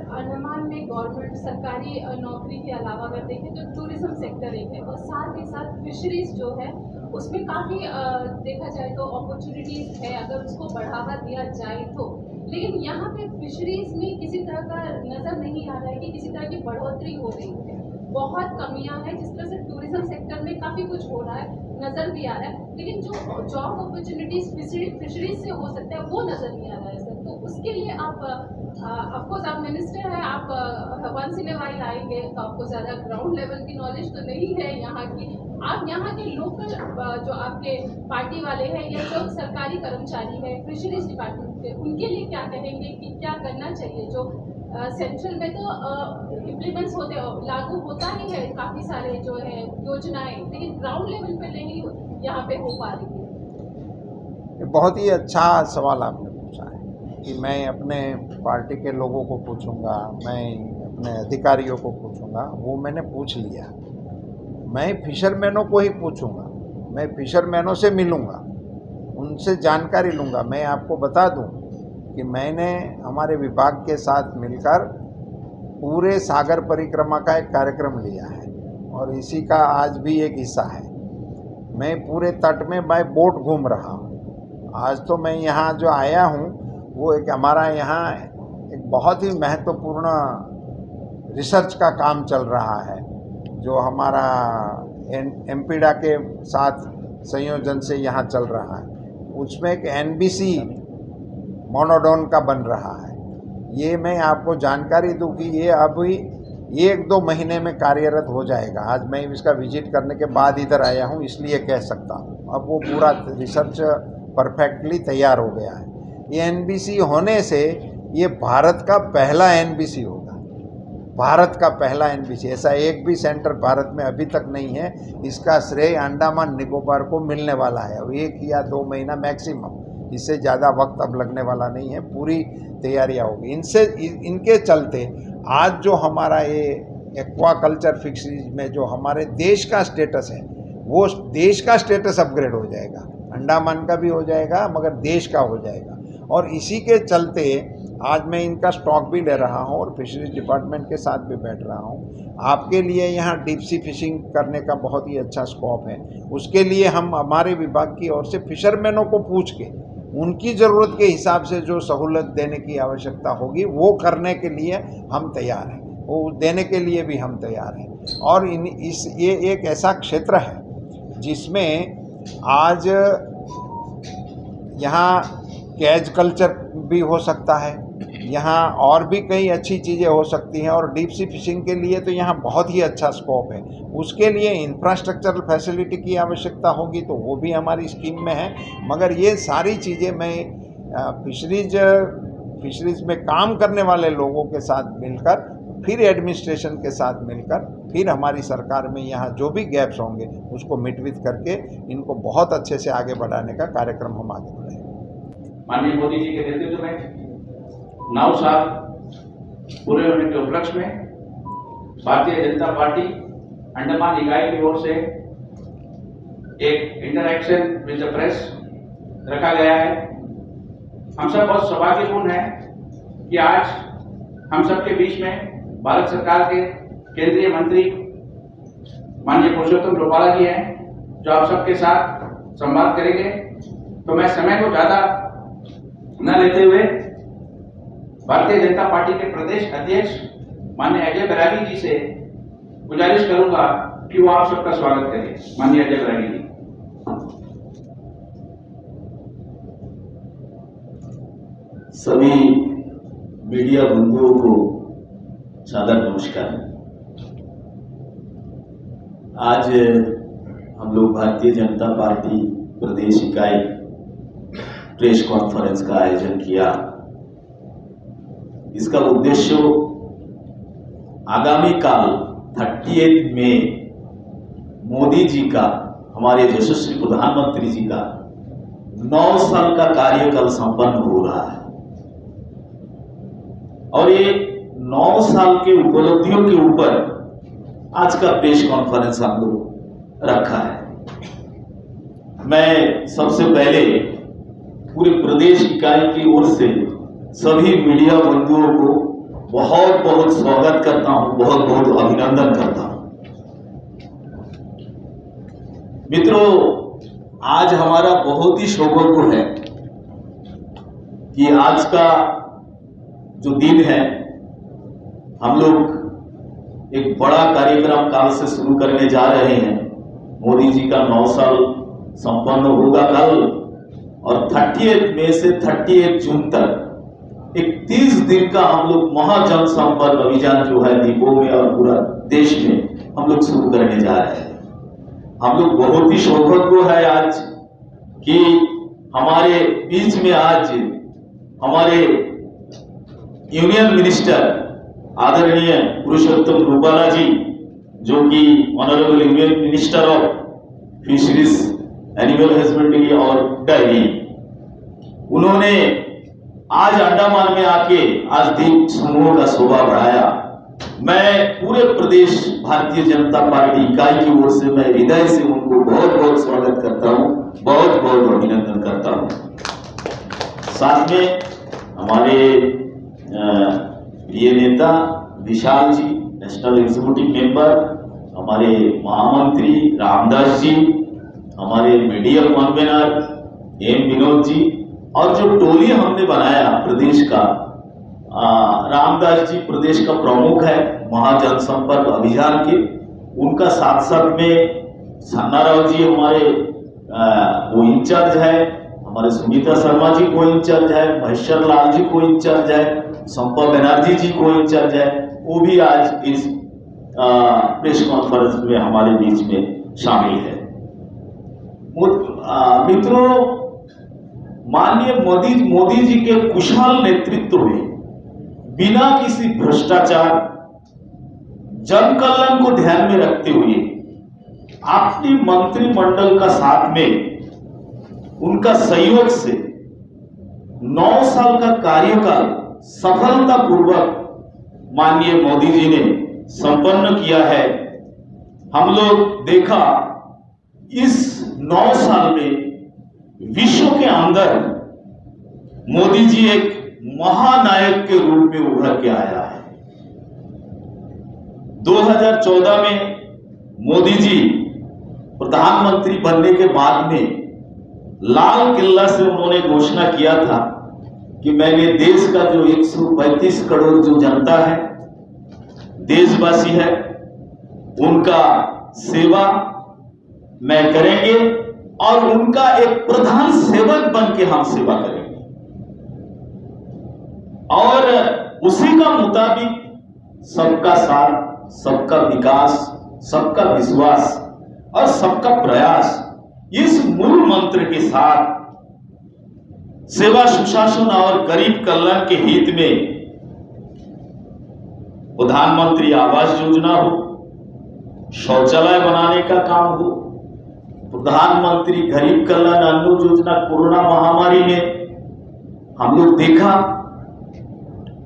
अंडमान में गवर्नमेंट सरकारी नौकरी के अलावा अगर देखें तो टूरिज्म सेक्टर एक है और साथ ही साथ फिशरीज जो है उसमें काफ़ी देखा जाए तो अपॉर्चुनिटीज़ है अगर उसको बढ़ावा दिया जाए तो। लेकिन यहाँ पे फिशरीज में किसी तरह का नज़र नहीं आ रहा है कि किसी तरह की बढ़ोतरी हो रही है, बहुत कमियां हैं। जिस तरह से टूरिज्म सेक्टर में काफ़ी कुछ हो रहा है नज़र भी आ रहा है, लेकिन जो जॉब अपॉर्चुनिटीज़ फिशरीज से हो सकता है वो नज़र नहीं आ रहा है सर। तो उसके लिए आप ऑफकोर्स आप मिनिस्टर हैं, आप वंस इन ए वाइल आएंगे तो आपको ज़्यादा ग्राउंड लेवल की नॉलेज तो नहीं है यहाँ की। आप यहाँ के लोकल जो आपके पार्टी वाले हैं या जो सरकारी कर्मचारी हैं फिशरीज डिपार्टमेंट के, उनके लिए क्या कहेंगे कि क्या करना चाहिए? जो सेंट्रल में तो इम्प्लीमेंट्स होते लागू होता ही है काफ़ी सारे जो है योजनाएं, लेकिन ग्राउंड लेवल पे नहीं यहाँ पे हो पा रही है। बहुत ही अच्छा सवाल आपने पूछा है कि मैं अपने पार्टी के लोगों को पूछूंगा, मैं अपने अधिकारियों को पूछूंगा, वो मैंने पूछ लिया। मैं फिशरमैनों को ही पूछूंगा, मैं फिशरमैनों से मिलूंगा, उनसे जानकारी लूँगा। मैं आपको बता दूं कि मैंने हमारे विभाग के साथ मिलकर पूरे सागर परिक्रमा का एक कार्यक्रम लिया है और इसी का आज भी एक हिस्सा है। मैं पूरे तट में बाय बोट घूम रहा हूँ। आज तो मैं यहाँ जो आया हूँ वो एक हमारा यहाँ एक बहुत ही महत्वपूर्ण रिसर्च का काम चल रहा है जो हमारा एमपीडा के साथ संयोजन से यहाँ चल रहा है। उसमें एक एनबीसी मोनोडोन का बन रहा है। ये मैं आपको जानकारी दूं कि ये अभी 1-2 महीने में कार्यरत हो जाएगा। आज मैं इसका विजिट करने के बाद इधर आया हूँ, इसलिए कह सकता हूँ। अब वो पूरा रिसर्च परफेक्टली तैयार हो गया है। ये एनबीसी होने से ये भारत का पहला एनबीसी होगा, भारत का पहला एनबीसी। ऐसा एक भी सेंटर भारत में अभी तक नहीं है। इसका श्रेय अंडमान निकोबार को मिलने वाला है। 1 या 2 महीना मैक्सिमम, इससे ज़्यादा वक्त अब लगने वाला नहीं है। पूरी तैयारियां होगी। इनके चलते आज जो हमारा ये एक्वाकल्चर फिशरीज में जो हमारे देश का स्टेटस है, वो देश का स्टेटस अपग्रेड हो जाएगा। अंडमान का भी हो जाएगा मगर देश का हो जाएगा। और इसी के चलते आज मैं इनका स्टॉक भी ले रहा हूँ और फिशरीज डिपार्टमेंट के साथ भी बैठ रहा हूँ। आपके लिए यहाँ डीप सी फिशिंग करने का बहुत ही अच्छा स्कोप है। उसके लिए हम हमारे विभाग की ओर से फिशरमैनों को पूछ के उनकी ज़रूरत के हिसाब से जो सहूलत देने की आवश्यकता होगी वो करने के लिए हम तैयार हैं, वो देने के लिए भी हम तैयार हैं। और ये एक ऐसा क्षेत्र है जिसमें आज यहाँ कैच कल्चर भी हो सकता है, यहाँ और भी कई अच्छी चीज़ें हो सकती हैं। और डीप सी फिशिंग के लिए तो यहाँ बहुत ही अच्छा स्कोप है। उसके लिए इंफ्रास्ट्रक्चरल फैसिलिटी की आवश्यकता होगी तो वो भी हमारी स्कीम में है। मगर ये सारी चीज़ें मैं फिशरीज में काम करने वाले लोगों के साथ मिलकर, फिर एडमिनिस्ट्रेशन के साथ मिलकर, फिर हमारी सरकार में यहाँ जो भी गैप्स होंगे उसको मिटवित करके इनको बहुत अच्छे से आगे बढ़ाने का कार्यक्रम हम आगे बढ़ाएंगे। माननीय मोदी जी के नेतृत्व में 9 साल पूरे होने के उपलक्ष्य में भारतीय जनता पार्टी अंडमान इकाई की ओर से एक इंटरैक्शन विद द प्रेस रखा गया है। हम सब बहुत सौभाग्यपूर्ण हैं कि आज हम सब के बीच में भारत सरकार के केंद्रीय मंत्री माननीय पुरुषोत्तम रूपाला जी हैं जो आप सबके साथ संवाद करेंगे। तो मैं समय को ज्यादा न लेते हुए भारतीय जनता पार्टी के प्रदेश अध्यक्ष माननीय अजय बैरागी जी से गुजारिश करूंगा कि वो आप सबका स्वागत करें। माननीय अजय बैरागी जी। सभी मीडिया बंधुओं को सादर नमस्कार। आज हम लोग भारतीय जनता पार्टी प्रदेश इकाई प्रेस कॉन्फ्रेंस का आयोजन किया। इसका उद्देश्य आगामी काल 30 मई मोदी जी का, हमारे यशस्वी प्रधानमंत्री जी का 9 साल का कार्यकाल संपन्न हो रहा है और ये 9 साल के उपलब्धियों के ऊपर आज का प्रेस कॉन्फ्रेंस हम लोग रखा है। मैं सबसे पहले पूरे प्रदेश इकाई की ओर से सभी मीडिया बंधुओं को बहुत बहुत स्वागत करता हूं, बहुत बहुत अभिनंदन करता हूं। मित्रों, आज हमारा बहुत ही सौभाग्य है कि आज का जो दिन है, हम लोग एक बड़ा कार्यक्रम काल से शुरू करने जा रहे हैं। मोदी जी का 9 साल संपन्न होगा कल, और 30 मई से 31 जून तक एक 30 दिन का हम लोग महाजन संपर्क अभियान जो है द्वीपों में और पूरा देश में हम लोग शुरू करने जा रहे हैं। हम लोग बहुत ही सौभाग्य है आज कि हमारे बीच में आज हमारे यूनियन मिनिस्टर आदरणीय पुरुषोत्तम रूपाला जी, जो कि honourable union minister of fisheries, animal husbandry और डेयरी, उन्होंने आज अंडमान में आके आज द्वीप समूह का शोभा बढ़ाया। मैं पूरे प्रदेश भारतीय जनता पार्टी इकाई की ओर से मैं हृदय से उनको बहुत बहुत स्वागत करता हूं, बहुत बहुत अभिनंदन करता हूं। साथ में हमारे प्रिय नेता विशाल जी, नेशनल एग्जीक्यूटिव मेंबर, हमारे महामंत्री रामदास जी, हमारे media convener M Vinod ji, और जो टोली हमने बनाया प्रदेश का, रामदास जी प्रदेश का प्रमुख है महाजन संपर्क अभियान के, उनका साथ साथ में सन्ना राव जी हमारे वो इंचार्ज है, हमारे सुनीता शर्मा जी को इंचार्ज है, महेश्वर लाल जी को इंचार्ज है, संपा बनर्जी जी को इंचार्ज है, वो भी आज इस प्रेस कॉन्फ्रेंस में हमारे बीच में शामिल है। मित्रों, माननीय मोदी जी के कुशल नेतृत्व में बिना किसी भ्रष्टाचार, जन कल्याण को ध्यान में रखते हुए अपनी मंत्रिमंडल का साथ में उनका सहयोग से 9 साल का कार्यकाल सफलतापूर्वक माननीय मोदी जी ने संपन्न किया है। हम लोग देखा इस 9 साल में विश्व के अंदर मोदी जी एक महानायक के रूप में उभर के आया है। 2014 में मोदी जी प्रधानमंत्री बनने के बाद में लाल किला से उन्होंने घोषणा किया था कि मैंने देश का जो 135 करोड़ जो जनता है, देशवासी है, उनका सेवा मैं करेंगे और उनका एक प्रधान सेवक बन के हम सेवा करेंगे। और उसी का मुताबिक सबका साथ, सबका विकास, सबका विश्वास और सबका प्रयास, इस मूल मंत्र के साथ सेवा, सुशासन और गरीब कल्याण के हित में प्रधानमंत्री आवास योजना हो, शौचालय बनाने का काम हो, प्रधानमंत्री गरीब कल्याण अन्न योजना, कोरोना महामारी में हम लोग देखा,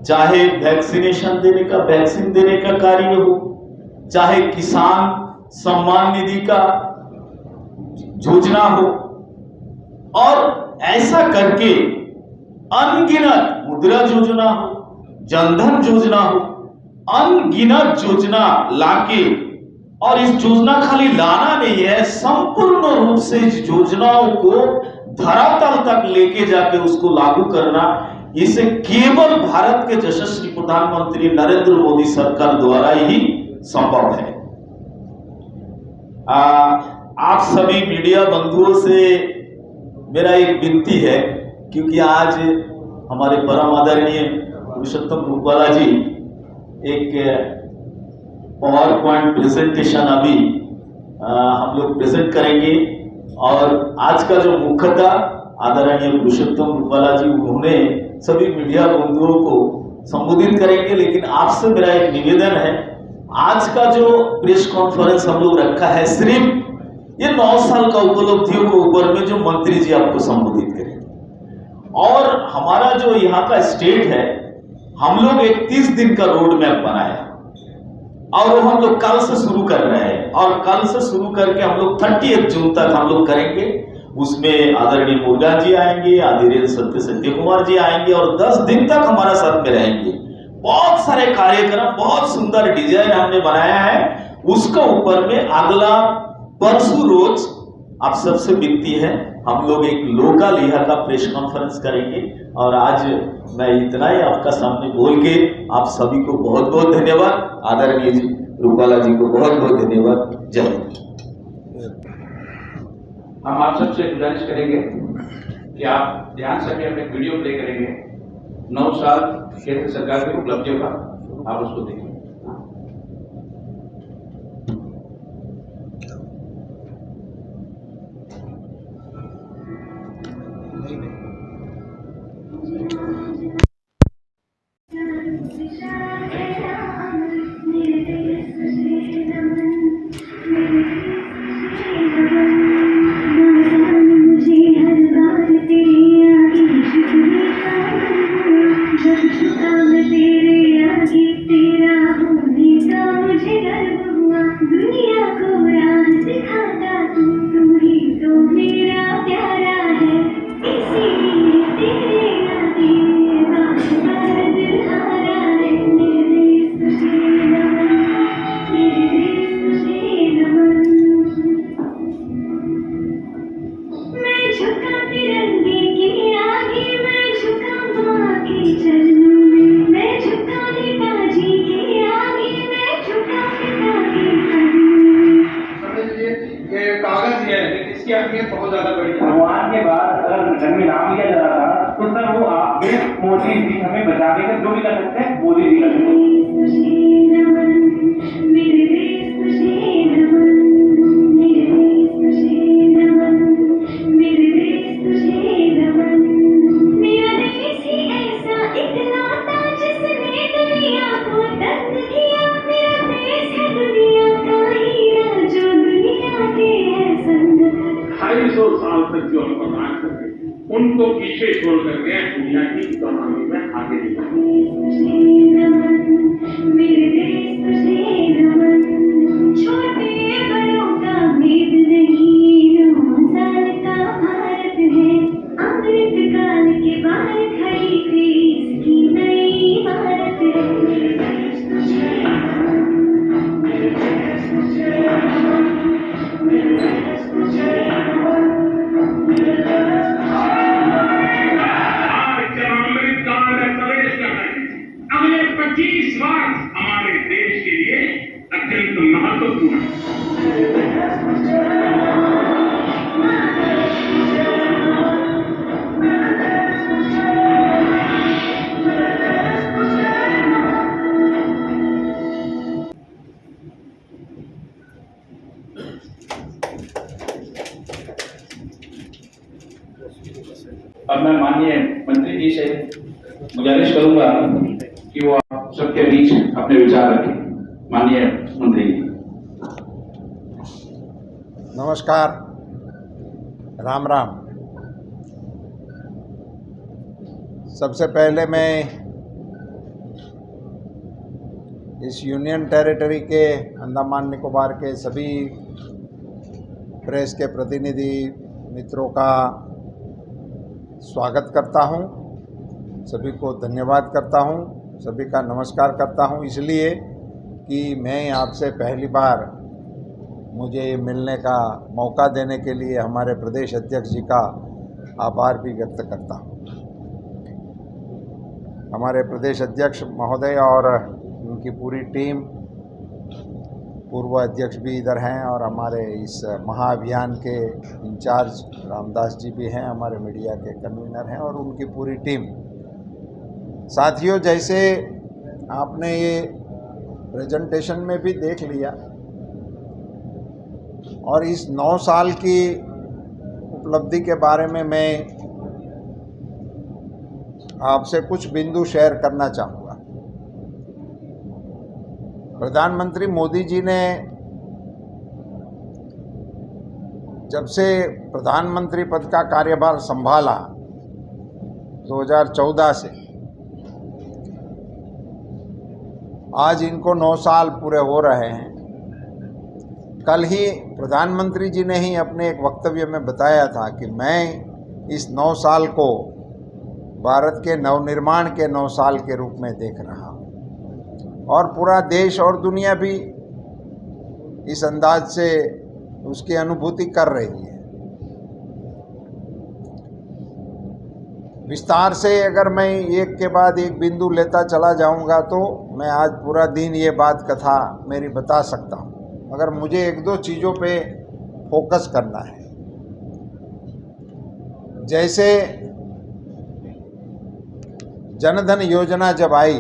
चाहे वैक्सीनेशन देने का, वैक्सीन देने का कार्य हो, चाहे किसान सम्मान निधि का योजना हो, और ऐसा करके अनगिनत मुद्रा योजना हो, जनधन योजना हो, अनगिनत योजना लाके, और इस योजना खाली लाना नहीं है, संपूर्ण रूप से इस योजनाओं को धरातल तक लेके जाके उसको लागू करना, इसे केवल भारत के यशस्वी प्रधानमंत्री नरेंद्र मोदी सरकार द्वारा ही संभव है। आप सभी मीडिया बंधुओं से मेरा एक विनती है, क्योंकि आज हमारे परम आदरणीय पुरुषोत्तम रूपाला जी एक पावर पॉइंट प्रेजेंटेशन अभी हम लोग प्रेजेंट करेंगे, और आज का जो मुख्यतः आदरणीय पुरुषोत्तम रूपाला जी, उन्होंने सभी मीडिया बंधुओं को संबोधित करेंगे। लेकिन आपसे मेरा एक निवेदन है, आज का जो प्रेस कॉन्फ्रेंस हम लोग रखा है, सिर्फ ये 9 साल का उपलब्धियों के ऊपर में जो मंत्री जी आपको संबोधित करेंगे, और हमारा जो यहाँ का स्टेट है, हम लोग 31 दिन का रोड मैप बनाया और वो हम लोग कल से शुरू कर रहे हैं, और कल से शुरू करके हम लोग 30 जून तक हम लोग करेंगे। उसमें आदरणीय मुर्गा जी आएंगे, आदरणीय सत्य कुमार जी आएंगे, और 10 दिन तक हमारा साथ में रहेंगे। बहुत सारे कार्यक्रम, बहुत सुंदर डिजाइन हमने बनाया है। उसके ऊपर में अगला परसों रोज आप सबसे विनती है, हम लोग एक लोकल यहाँ का प्रेस कॉन्फ्रेंस करेंगे। और आज मैं इतना ही आपका सामने बोल के आप सभी को बहुत बहुत धन्यवाद, आदरणीय जी रूपाला जी को बहुत बहुत धन्यवाद। जय हिंद। हम आप सबसे गुजारिश करेंगे कि आप ध्यान से अपने वीडियो प्ले करेंगे 9 साल केंद्र सरकार की उपलब्धियों का, आप उसको देखिए। भगवान के बाद अगर घर में नाम लिया जा रहा था तो सर वो आप मोदी जी हमें बचाने का जो भी कर सकते हैं मोदी जी कर सकते जो हम बर्दाश्त करते उनको पीछे छोड़ करके दुनिया की इकोनॉमी में आगे छोटे बड़ों का भेद नहीं, 9 साल का भारत है, अमृत काल के बाद खड़ी देश की नई इमारत अगले 25 वर्ष हमारे देश के लिए अत्यंत महत्वपूर्ण अब मैं माननीय मंत्री जी से गुजारिश करूंगा कि वो आप सबके बीच अपने विचार रखें। माननीय मंत्री जी। नमस्कार, राम राम। सबसे पहले मैं इस यूनियन टेरिटरी के अंडमान निकोबार के सभी प्रेस के प्रतिनिधि मित्रों का स्वागत करता हूं, सभी को धन्यवाद करता हूं, सभी का नमस्कार करता हूं, इसलिए कि मैं आपसे पहली बार मुझे मिलने का मौका देने के लिए हमारे प्रदेश अध्यक्ष जी का आभार भी व्यक्त करता हूं। हमारे प्रदेश अध्यक्ष महोदय और उनकी पूरी टीम, पूर्व अध्यक्ष भी इधर हैं और हमारे इस महाअभियान के इंचार्ज रामदास जी भी हैं, हमारे मीडिया के कन्वीनर हैं और उनकी पूरी टीम। साथियों, जैसे आपने ये प्रेजेंटेशन में भी देख लिया और इस 9 साल की उपलब्धि के बारे में मैं आपसे कुछ बिंदु शेयर करना चाहूँगा। प्रधानमंत्री मोदी जी ने जब से प्रधानमंत्री पद का कार्यभार संभाला 2014 से आज इनको 9 साल पूरे हो रहे हैं। कल ही प्रधानमंत्री जी ने ही अपने एक वक्तव्य में बताया था कि मैं इस 9 साल को भारत के नवनिर्माण के 9 साल के रूप में देख रहा हूँ। और पूरा देश और दुनिया भी इस अंदाज से उसकी अनुभूति कर रही है। विस्तार से अगर मैं एक के बाद एक बिंदु लेता चला जाऊंगा तो मैं आज पूरा दिन ये बात कथा मेरी बता सकता हूँ, मगर मुझे एक दो चीज़ों पे फोकस करना है। जैसे जनधन योजना जब आई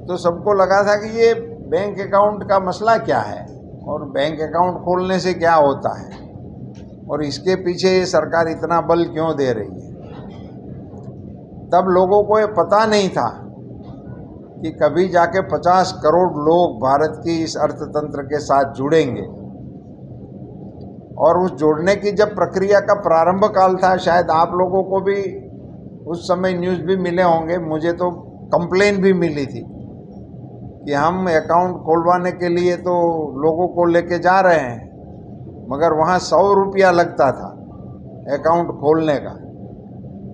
तो सबको लगा था कि ये बैंक अकाउंट का मसला क्या है और बैंक अकाउंट खोलने से क्या होता है और इसके पीछे ये सरकार इतना बल क्यों दे रही है। तब लोगों को ये पता नहीं था कि कभी जाके 50 करोड़ लोग भारत की इस अर्थतंत्र के साथ जुड़ेंगे। और उस जोड़ने की जब प्रक्रिया का प्रारंभ काल था, शायद आप लोगों को भी उस समय न्यूज़ भी मिले होंगे, मुझे तो कंप्लेन भी मिली थी कि हम अकाउंट खोलवाने के लिए तो लोगों को लेके जा रहे हैं, मगर वहाँ 100 रुपया लगता था अकाउंट खोलने का,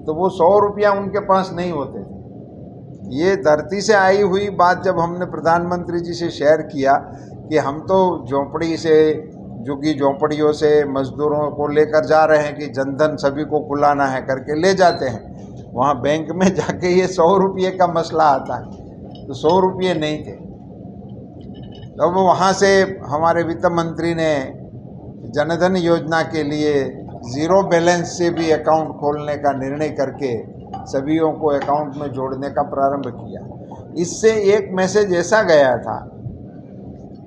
तो वो 100 रुपया उनके पास नहीं होते थे। ये धरती से आई हुई बात जब हमने प्रधानमंत्री जी से शेयर किया कि हम तो झोंपड़ी से, झुग्गी झोंपड़ियों से मजदूरों को लेकर जा रहे हैं कि जनधन सभी को खुलाना है करके ले जाते हैं, वहाँ बैंक में जाके ये 100 रुपये का मसला आता है, तो 100 रुपये नहीं थे। तब वहाँ से हमारे वित्त मंत्री ने जनधन योजना के लिए ज़ीरो बैलेंस से भी अकाउंट खोलने का निर्णय करके सभीयों को अकाउंट में जोड़ने का प्रारंभ किया। इससे एक मैसेज ऐसा गया था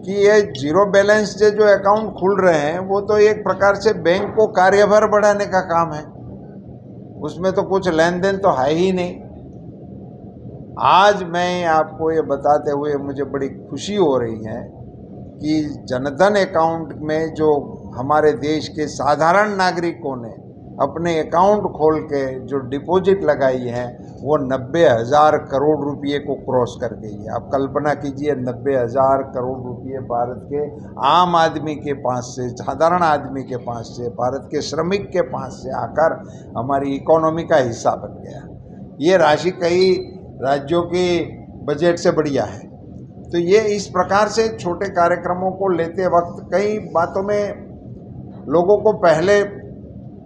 कि ये जीरो बैलेंस से जो अकाउंट खुल रहे हैं वो तो एक प्रकार से बैंक को कार्यभार बढ़ाने का काम है, उसमें तो कुछ लेन देन तो है ही नहीं। आज मैं आपको ये बताते हुए मुझे बड़ी खुशी हो रही है कि जनधन अकाउंट में जो हमारे देश के साधारण नागरिकों ने अपने अकाउंट खोल के जो डिपॉजिट लगाई है वो 90,000 करोड़ रुपये को क्रॉस कर गई है। आप कल्पना कीजिए 90,000 करोड़ रुपये भारत के आम आदमी के पास से, साधारण आदमी के पास से, भारत के श्रमिक के पास से आकर हमारी इकोनॉमी का हिस्सा बन गया। ये राशि कई राज्यों के बजट से बढ़िया है। तो ये इस प्रकार से छोटे कार्यक्रमों को लेते वक्त कई बातों में लोगों को पहले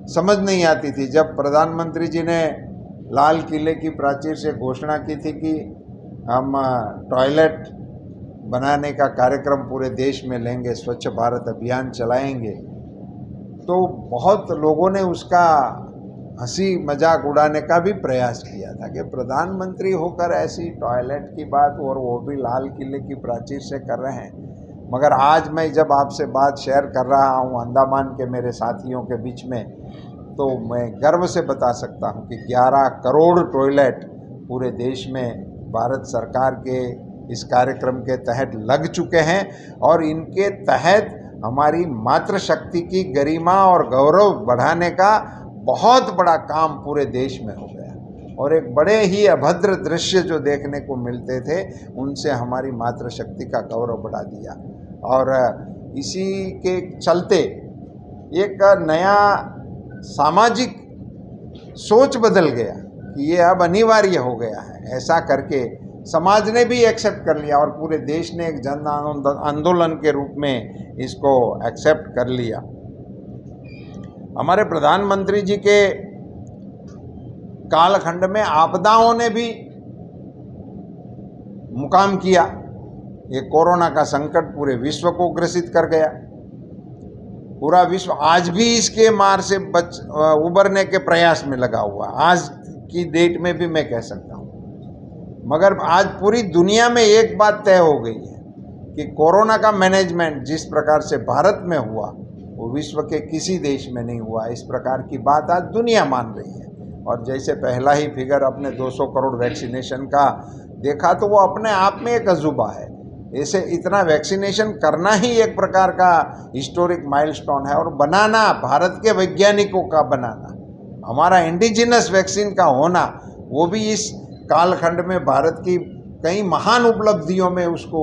समझ नहीं आती थी। जब प्रधानमंत्री जी ने लाल किले की प्राचीर से घोषणा की थी कि हम टॉयलेट बनाने का कार्यक्रम पूरे देश में लेंगे, स्वच्छ भारत अभियान चलाएंगे, तो बहुत लोगों ने उसका हंसी मजाक उड़ाने का भी प्रयास किया था कि प्रधानमंत्री होकर ऐसी टॉयलेट की बात, और वो भी लाल किले की प्राचीर से कर रहे हैं। मगर आज मैं जब आपसे बात शेयर कर रहा हूँ अंडमान के मेरे साथियों के बीच में, तो मैं गर्व से बता सकता हूँ कि 11 करोड़ टॉयलेट पूरे देश में भारत सरकार के इस कार्यक्रम के तहत लग चुके हैं और इनके तहत हमारी मातृशक्ति की गरिमा और गौरव बढ़ाने का बहुत बड़ा काम पूरे देश में हो गया। और एक बड़े ही अभद्र दृश्य जो देखने को मिलते थे उनसे हमारी मातृशक्ति का गौरव बढ़ा दिया। और इसी के चलते एक नया सामाजिक सोच बदल गया कि ये अब अनिवार्य हो गया है। ऐसा करके समाज ने भी एक्सेप्ट कर लिया और पूरे देश ने एक जन आंदोलन के रूप में इसको एक्सेप्ट कर लिया। हमारे प्रधानमंत्री जी के कालखंड में आपदाओं ने भी मुकाम किया। ये कोरोना का संकट पूरे विश्व को ग्रसित कर गया। पूरा विश्व आज भी इसके मार से उबरने के प्रयास में लगा हुआ, आज की डेट में भी मैं कह सकता हूँ। मगर आज पूरी दुनिया में एक बात तय हो गई है कि कोरोना का मैनेजमेंट जिस प्रकार से भारत में हुआ वो विश्व के किसी देश में नहीं हुआ। इस प्रकार की बात आज दुनिया मान रही है। और जैसे पहला ही फिगर अपने 200 करोड़ वैक्सीनेशन का देखा तो वो अपने आप में एक अजूबा है। ऐसे इतना वैक्सीनेशन करना ही एक प्रकार का हिस्टोरिक माइलस्टोन है। और बनाना, भारत के वैज्ञानिकों का बनाना, हमारा इंडिजिनस वैक्सीन का होना, वो भी इस कालखंड में भारत की कई महान उपलब्धियों में उसको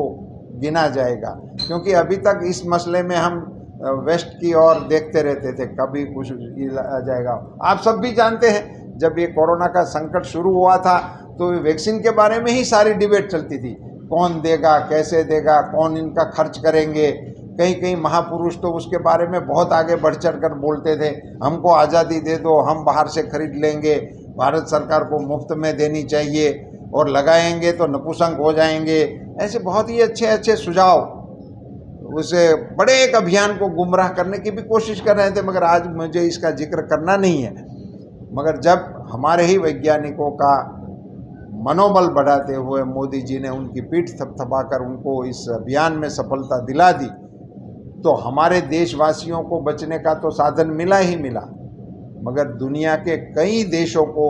गिना जाएगा। क्योंकि अभी तक इस मसले में हम वेस्ट की ओर देखते रहते थे, कभी कुछ आ जाएगा। आप सब भी जानते हैं जब ये कोरोना का संकट शुरू हुआ था तो वैक्सीन के बारे में ही सारी डिबेट चलती थी, कौन देगा, कैसे देगा, कौन इनका खर्च करेंगे। कहीं कहीं महापुरुष तो उसके बारे में बहुत आगे बढ़ चढ़ कर बोलते थे, हमको आज़ादी दे दो, हम बाहर से खरीद लेंगे, भारत सरकार को मुफ्त में देनी चाहिए, और लगाएंगे तो नपुंसक हो जाएंगे। ऐसे बहुत ही अच्छे अच्छे सुझाव, उसे बड़े एक अभियान को गुमराह करने की भी कोशिश कर रहे थे, मगर आज मुझे इसका जिक्र करना नहीं है। मगर जब हमारे ही वैज्ञानिकों का मनोबल बढ़ाते हुए मोदी जी ने उनकी पीठ थपथपाकर उनको इस अभियान में सफलता दिला दी, तो हमारे देशवासियों को बचने का तो साधन मिला ही मिला, मगर दुनिया के कई देशों को,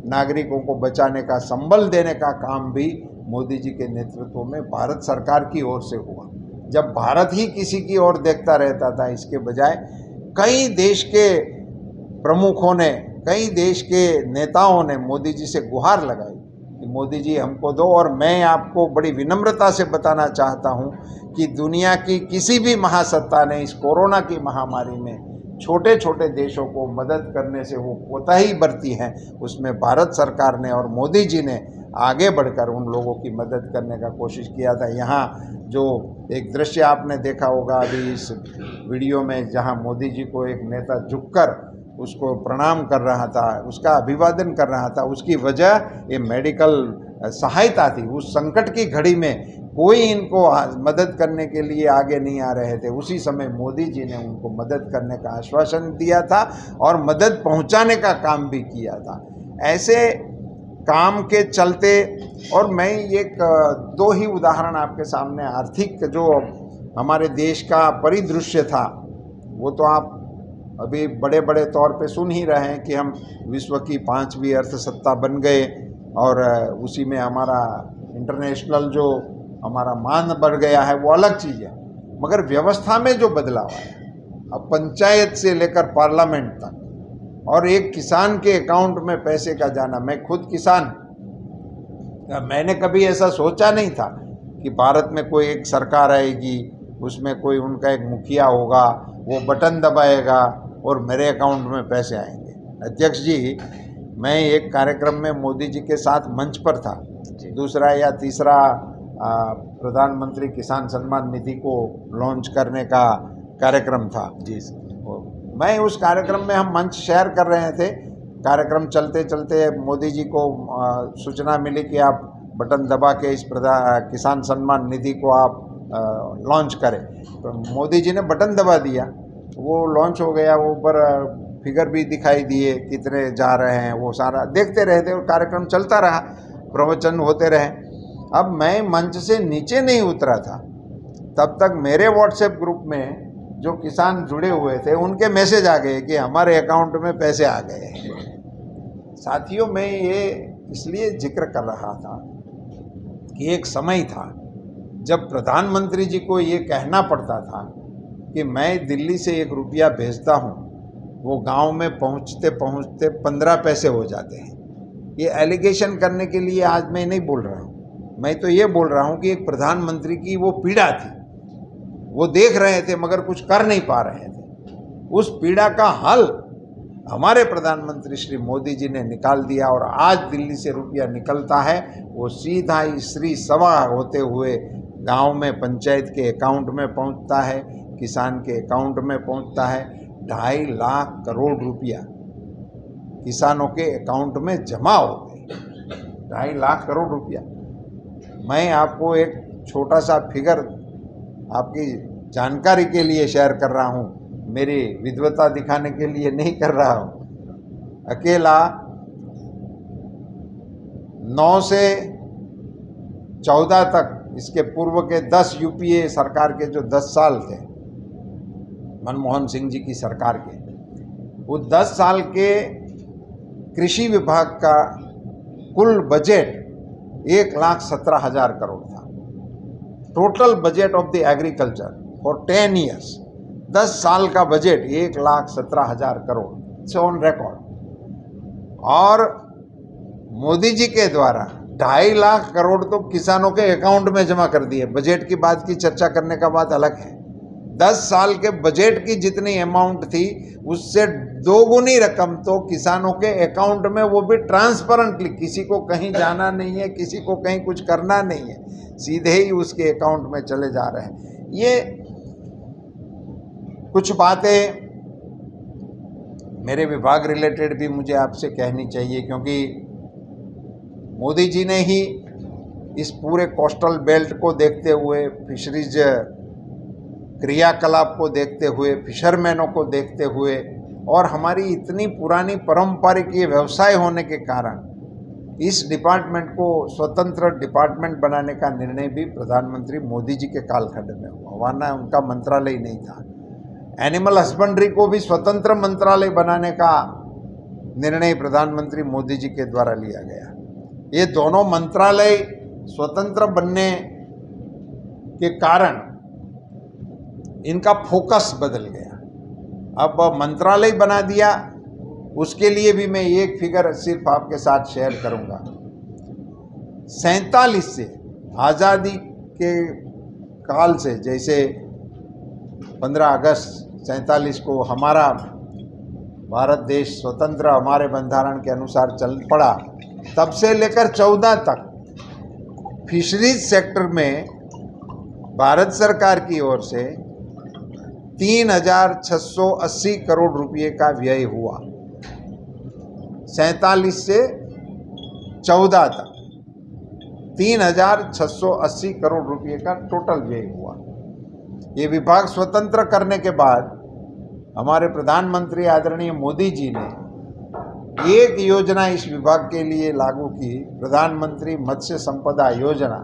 नागरिकों को बचाने का संबल देने का काम भी मोदी जी के नेतृत्व में भारत सरकार की ओर से हुआ। जब भारत ही किसी की ओर देखता रहता था, इसके बजाय कई देश के प्रमुखों ने, कई देश के नेताओं ने मोदी जी से गुहार लगाई कि मोदी जी हमको दो। और मैं आपको बड़ी विनम्रता से बताना चाहता हूं कि दुनिया की किसी भी महासत्ता ने इस कोरोना की महामारी में छोटे छोटे देशों को मदद करने से वो कोताही बरती है, उसमें भारत सरकार ने और मोदी जी ने आगे बढ़कर उन लोगों की मदद करने का कोशिश किया था। यहाँ जो एक दृश्य आपने देखा होगा अभी इस वीडियो में, जहाँ मोदी जी को एक नेता झुककर उसको प्रणाम कर रहा था, उसका अभिवादन कर रहा था, उसकी वजह ये मेडिकल सहायता थी। उस संकट की घड़ी में कोई इनको मदद करने के लिए आगे नहीं आ रहे थे, उसी समय मोदी जी ने उनको मदद करने का आश्वासन दिया था और मदद पहुंचाने का काम भी किया था। ऐसे काम के चलते, और मैं एक दो ही उदाहरण आपके सामने, आर्थिक जो हमारे देश का परिदृश्य था वो तो आप अभी बड़े बड़े तौर पे सुन ही रहे हैं कि हम विश्व की 5वीं अर्थसत्ता बन गए, और उसी में हमारा इंटरनेशनल जो हमारा मान बढ़ गया है वो अलग चीज़ है। मगर व्यवस्था में जो बदलाव आया, अब पंचायत से लेकर पार्लियामेंट तक, और एक किसान के अकाउंट में पैसे का जाना। मैं खुद किसान, मैंने कभी ऐसा सोचा नहीं था कि भारत में कोई एक सरकार आएगी, उसमें कोई उनका एक मुखिया होगा, वो बटन दबाएगा और मेरे अकाउंट में पैसे आएंगे। अध्यक्ष जी, मैं एक कार्यक्रम में मोदी जी के साथ मंच पर था, दूसरा या तीसरा प्रधानमंत्री किसान सम्मान निधि को लॉन्च करने का कार्यक्रम था जी। मैं उस कार्यक्रम में, हम मंच शेयर कर रहे थे, कार्यक्रम चलते चलते मोदी जी को सूचना मिली कि आप बटन दबा के इस किसान सम्मान निधि को आप लॉन्च करें। तो मोदी जी ने बटन दबा दिया, वो लॉन्च हो गया। वो ऊपर फिगर भी दिखाई दिए कितने जा रहे हैं, वो सारा देखते रहते और कार्यक्रम चलता रहा, प्रवचन होते रहे। अब मैं मंच से नीचे नहीं उतरा था, तब तक मेरे व्हाट्सएप ग्रुप में जो किसान जुड़े हुए थे उनके मैसेज आ गए कि हमारे अकाउंट में पैसे आ गए। साथियों, मैं ये इसलिए जिक्र कर रहा था कि एक समय था जब प्रधानमंत्री जी को ये कहना पड़ता था कि मैं दिल्ली से 1 रुपया भेजता हूँ, वो गांव में पहुँचते पहुँचते 15 पैसे हो जाते हैं। ये एलिगेशन करने के लिए आज मैं नहीं बोल रहा हूँ, मैं तो ये बोल रहा हूँ कि एक प्रधानमंत्री की वो पीड़ा थी, वो देख रहे थे मगर कुछ कर नहीं पा रहे थे। उस पीड़ा का हल हमारे प्रधानमंत्री श्री मोदी जी ने निकाल दिया, और आज दिल्ली से रुपया निकलता है वो सीधा ही श्री सभा होते हुए गांव में पंचायत के अकाउंट में पहुंचता है, किसान के अकाउंट में पहुंचता है। 2.5 लाख करोड़ रुपया किसानों के अकाउंट में जमा हो गए, 2.5 लाख करोड़ रुपया। मैं आपको एक छोटा सा फिगर आपकी जानकारी के लिए शेयर कर रहा हूँ, मेरी विद्वता दिखाने के लिए नहीं कर रहा हूँ। अकेला 9 से 14 तक, इसके पूर्व के 10 यूपीए सरकार के जो 10 साल थे मनमोहन सिंह जी की सरकार के, वो 10 साल के कृषि विभाग का कुल बजट 1,17,000 करोड़ था। Total budget of the agriculture for 10 years, 10 साल का budget 1,17,000 crore, it's on record. और मोदी जी के द्वारा 2.5 लाख करोड़ तो किसानों के अकाउंट में जमा कर दिए। बजट की बात की चर्चा करने का बात अलग है, 10 साल के बजट की जितनी अमाउंट थी उससे 2 गुनी रकम तो किसानों के अकाउंट में, वो भी ट्रांसपेरेंटली, किसी को कहीं जाना नहीं है, किसी को कहीं कुछ करना नहीं है, सीधे ही उसके अकाउंट में चले जा रहे हैं। ये कुछ बातें मेरे विभाग रिलेटेड भी मुझे आपसे कहनी चाहिए, क्योंकि मोदी जी ने ही इस पूरे कोस्टल बेल्ट को देखते हुए, फिशरीज क्रियाकलाप को देखते हुए, फिशरमैनों को देखते हुए और हमारी इतनी पुरानी पारंपरिक ये व्यवसाय होने के कारण इस डिपार्टमेंट को स्वतंत्र डिपार्टमेंट बनाने का निर्णय भी प्रधानमंत्री मोदी जी के कालखंड में हुआ, वरना उनका मंत्रालय नहीं था। एनिमल हस्बेंड्री को भी स्वतंत्र मंत्रालय बनाने का निर्णय प्रधानमंत्री मोदी जी के द्वारा लिया गया। ये दोनों मंत्रालय स्वतंत्र बनने के कारण इनका फोकस बदल गया। अब मंत्रालय बना दिया, उसके लिए भी मैं एक फिगर सिर्फ आपके साथ शेयर करूंगा। 47 से आज़ादी के काल से, जैसे 15 अगस्त 47 को हमारा भारत देश स्वतंत्र हमारे बंधारण के अनुसार चल पड़ा, तब से लेकर 14 तक फिशरीज सेक्टर में भारत सरकार की ओर से 3,680 करोड़ रुपए का व्यय हुआ। 47 से 14 तक 3,680 करोड़ रुपए का टोटल व्यय हुआ। ये विभाग स्वतंत्र करने के बाद हमारे प्रधानमंत्री आदरणीय मोदी जी ने एक योजना इस विभाग के लिए लागू की, प्रधानमंत्री मत्स्य संपदा योजना।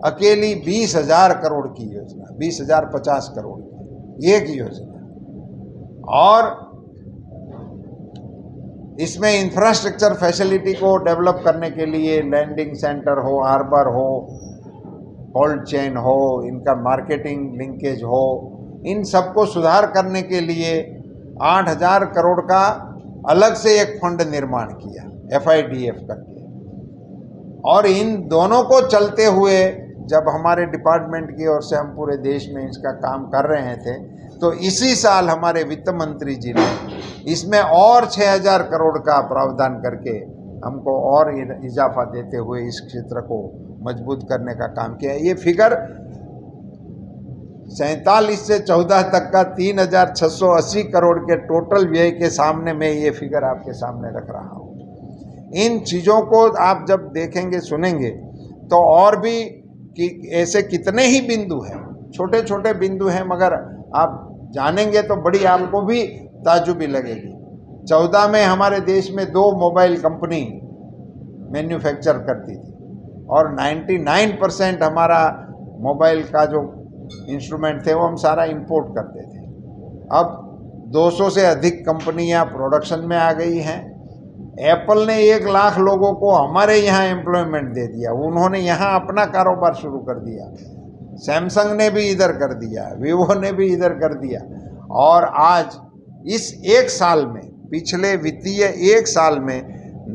अकेली 20,000 करोड़ की योजना, 20,050 करोड़ की एक योजना, और इसमें इंफ्रास्ट्रक्चर फैसिलिटी को डेवलप करने के लिए लैंडिंग सेंटर हो, हार्बर हो, कोल्ड चेन हो, इनका मार्केटिंग लिंकेज हो, इन सबको सुधार करने के लिए 8,000 करोड़ का अलग से एक फंड निर्माण किया, FIDF करके। और इन दोनों को चलते हुए जब हमारे डिपार्टमेंट की ओर से हम पूरे देश में इसका काम कर रहे थे, तो इसी साल हमारे वित्त मंत्री जी ने इसमें और 6,000 करोड़ का प्रावधान करके हमको और इजाफा देते हुए इस क्षेत्र को मजबूत करने का काम किया। ये फिगर 47 से 14 तक का 3,680 करोड़ के टोटल व्यय के सामने मैं ये फिगर आपके सामने रख रहा हूँ। इन चीज़ों को आप जब देखेंगे, सुनेंगे, तो और भी कि ऐसे कितने ही बिंदु हैं, छोटे छोटे बिंदु हैं, मगर आप जानेंगे तो बड़ी आपको भी ताज्जुबी लगेगी। 14 में हमारे देश में 2 मोबाइल कंपनी मैन्युफैक्चर करती थी और 99% हमारा मोबाइल का जो इंस्ट्रूमेंट थे वो हम सारा इंपोर्ट करते थे। अब 200 से अधिक कंपनियां प्रोडक्शन में आ गई हैं। एप्पल ने 1 लाख लोगों को हमारे यहाँ एम्प्लॉयमेंट दे दिया, उन्होंने यहाँ अपना कारोबार शुरू कर दिया। सैमसंग ने भी इधर कर दिया, वीवो ने भी इधर कर दिया, और आज इस एक साल में, पिछले वित्तीय एक साल में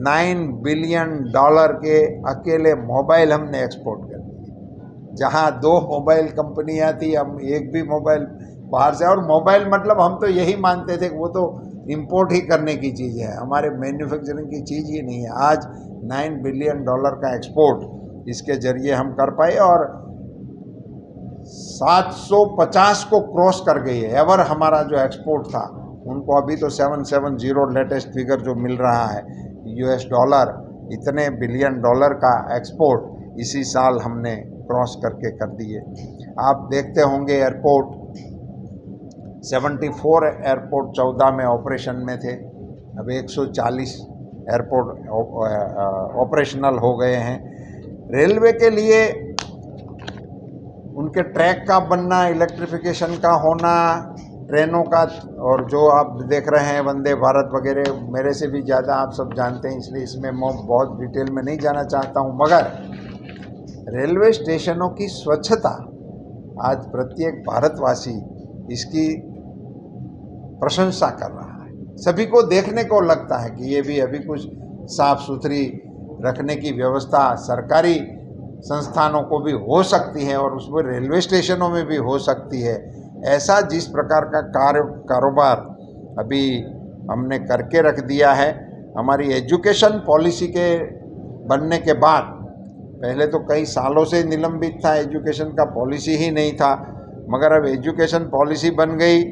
$9 बिलियन के अकेले मोबाइल हमने एक्सपोर्ट कर दिए। जहाँ 2 मोबाइल कंपनियाँ थी, हम एक भी मोबाइल बाहर से, और मोबाइल मतलब हम तो यही मानते थे कि वो तो इंपोर्ट ही करने की चीज़ है, हमारे मैन्युफैक्चरिंग की चीज़ ही नहीं है। आज $9 बिलियन का एक्सपोर्ट इसके ज़रिए हम कर पाए और 750 को क्रॉस कर गई है। एवर हमारा जो एक्सपोर्ट था, उनको अभी तो 770 लेटेस्ट फिगर जो मिल रहा है $, इतने बिलियन डॉलर का एक्सपोर्ट इसी साल हमने क्रॉस करके कर दिए। आप देखते होंगे एयरपोर्ट, 74 एयरपोर्ट 14 में ऑपरेशन में थे, अब 140 एयरपोर्ट ऑपरेशनल हो गए हैं। रेलवे के लिए उनके ट्रैक का बनना, इलेक्ट्रिफिकेशन का होना, ट्रेनों का, और जो आप देख रहे हैं वंदे भारत वगैरह, मेरे से भी ज़्यादा आप सब जानते हैं, इसलिए इसमें मैं बहुत डिटेल में नहीं जाना चाहता हूं। मगर रेलवे स्टेशनों की स्वच्छता, आज प्रत्येक भारतवासी इसकी प्रशंसा कर रहा है। सभी को देखने को लगता है कि ये भी अभी कुछ साफ सुथरी रखने की व्यवस्था सरकारी संस्थानों को भी हो सकती है और उसमें रेलवे स्टेशनों में भी हो सकती है। ऐसा जिस प्रकार का कारोबार अभी हमने करके रख दिया है, हमारी एजुकेशन पॉलिसी के बनने के बाद, पहले तो कई सालों से निलंबित था, एजुकेशन का पॉलिसी ही नहीं था, मगर अब एजुकेशन पॉलिसी बन गई,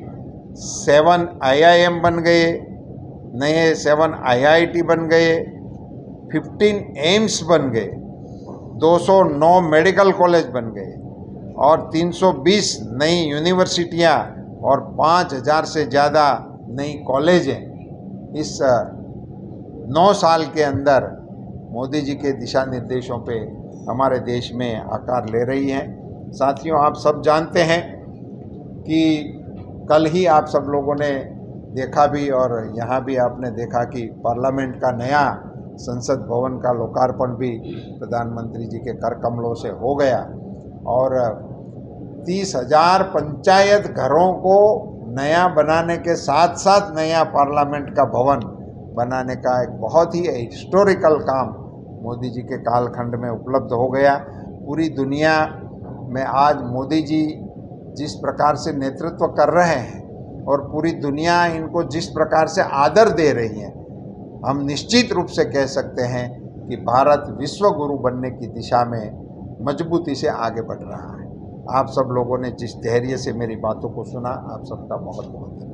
7 IIM बन गए, नए 7 IIT बन गए, 15 एम्स बन गए, 209 मेडिकल कॉलेज बन गए और 320 नई यूनिवर्सिटियां और 5000 से ज़्यादा नई कॉलेजें इस 9 साल के अंदर मोदी जी के दिशा निर्देशों पे हमारे देश में आकार ले रही हैं। साथियों, आप सब जानते हैं कि कल ही आप सब लोगों ने देखा भी और यहाँ भी आपने देखा कि पार्लियामेंट का नया संसद भवन का लोकार्पण भी प्रधानमंत्री जी के कर कमलों से हो गया और 30,000 पंचायत घरों को नया बनाने के साथ साथ नया पार्लियामेंट का भवन बनाने का एक बहुत ही हिस्टोरिकल काम मोदी जी के कालखंड में उपलब्ध हो गया। पूरी दुनिया में आज मोदी जी जिस प्रकार से नेतृत्व कर रहे हैं और पूरी दुनिया इनको जिस प्रकार से आदर दे रही है, हम निश्चित रूप से कह सकते हैं कि भारत विश्व गुरु बनने की दिशा में मजबूती से आगे बढ़ रहा है। आप सब लोगों ने जिस धैर्य से मेरी बातों को सुना, आप सबका बहुत बहुत धन्यवाद।